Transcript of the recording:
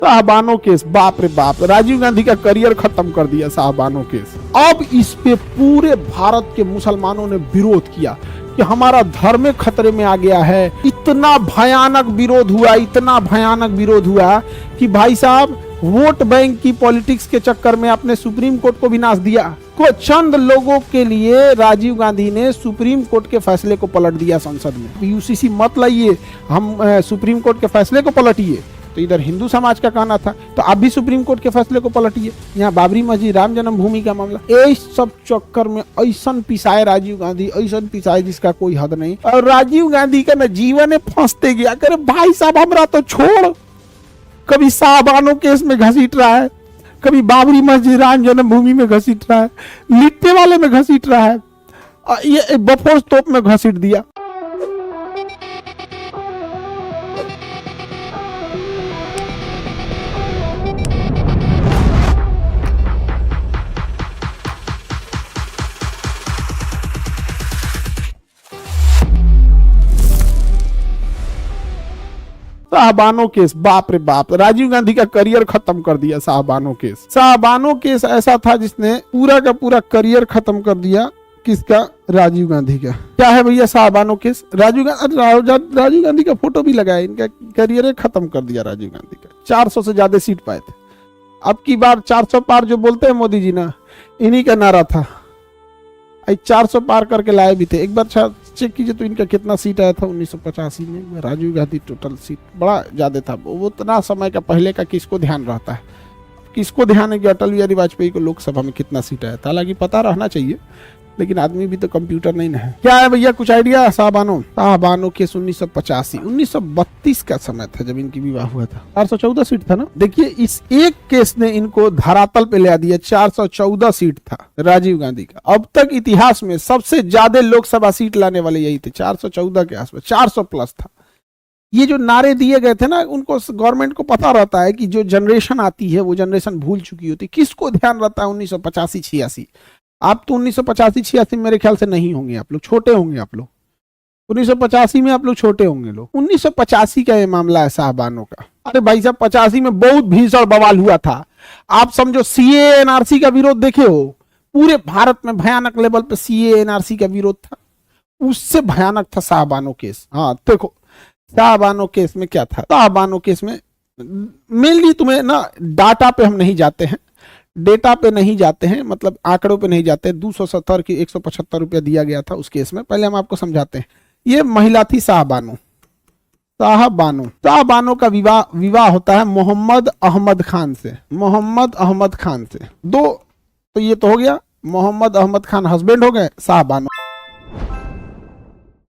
साहबानो case, बाप रे बाप, राजीव गांधी का करियर खत्म कर दिया साहबानो केस। अब इस पे पूरे भारत के मुसलमानों ने विरोध किया कि हमारा धर्म खतरे में आ गया है। इतना भयानक विरोध हुआ, इतना भयानक विरोध हुआ कि भाई साहब वोट बैंक की पॉलिटिक्स के चक्कर में अपने सुप्रीम कोर्ट को भी नाश दिया। कुछ चंद लोगों के लिए राजीव गांधी ने सुप्रीम कोर्ट के फैसले को पलट दिया संसद में। यूसीसी मत लाइए, हम सुप्रीम कोर्ट के फैसले को पलटिए। तो इधर हिंदू समाज का कहना था तो आप भी सुप्रीम कोर्ट के फैसले को पलटिए। यहाँ बाबरी मस्जिद, राम जन्मभूमि का मामला, इस सब चक्कर में ऐसा पिसाए राजीव गांधी, ऐसा पिसाए जिसका कोई हद नहीं। और राजीव गांधी का न जीवन फंसते गया, करे भाई साहब हमरा तो छोड़। कभी साहबानो केस में घसीट रहा है, कभी बाबरी मस्जिद, राम जन्मभूमि में घसीट रहा है, लिट्टे वाले में घसीट रहा है, ये बफोर्स तोप में घसीट दिया। साहबानो केस, बाप रे बाप, राजीव गांधी का करियर खत्म कर दिया साहबानो केस। साहबानो केस ऐसा था जिसने पूरा का पूरा करियर खत्म कर दिया। किसका? राजीव गांधी का। क्या है भैया साहबानो केस? राजीव गांधी का फोटो भी लगाया, इनका करियर खत्म कर दिया राजीव गांधी का। 400 से ज्यादा सीट पाए थे। अब की बार 400 पार जो बोलते हैं मोदी जी ना, इन्हीं का नारा था। 400 पार करके लाए भी थे। एक बार चेक कीजिए तो इनका कितना सीट आया था 1985 में। राजीव गांधी टोटल सीट बड़ा ज्यादा था। वो उतना समय का पहले का किसको ध्यान रहता है, किसको ध्यान है कि अटल बिहारी वाजपेयी को लोकसभा में कितना सीट आया था। हालांकि पता रहना चाहिए, लेकिन आदमी भी तो कंप्यूटर नहीं है। क्या है भैया कुछ आइडिया? साहबानो केस 1985 1932 का समय था जब इनकी विवाह हुआ था। 414 सीट था ना। देखिए इस एक केस ने इनको धरातल पे ले दिया। 414 सीट था राजीव गांधी का। अब तक इतिहास में सबसे ज्यादा लोकसभा सीट लाने वाले यही थे, 414 के आसपास, 400 प्लस था। ये जो नारे दिए गए थे ना, उनको गवर्नमेंट को पता रहता है कि जो जनरेशन आती है वो जनरेशन भूल चुकी होती। किसको ध्यान रहता है 1985-86? आप तो 1985-86 मेरे ख्याल से नहीं होंगे, आप लोग छोटे होंगे। आप लोग 1985 में आप लोग छोटे होंगे। लोग 1985 का ये मामला है साहबानों का। अरे भाई साहब 85 में बहुत भीषण बवाल हुआ था। आप समझो सीए एनआरसी का विरोध देखे हो, पूरे भारत में भयानक लेवल पे सीए एनआरसी का विरोध था। उससे भयानक था साहबानो केस। हाँ देखो साहबानो केस में क्या था। साहबानो केस में मेनली तुम्हें ना डाटा पे हम नहीं जाते हैं, डेटा पे नहीं जाते हैं, मतलब आंकड़ों पे नहीं जाते। 270 की 175 रुपया दिया गया था उस केस में। पहले हम आपको समझाते हैं। ये महिला थी साहबानो का विवाह होता है मोहम्मद अहमद खान से। दो तो ये तो हो गया, मोहम्मद अहमद खान हस्बैंड हो गए, साहबानो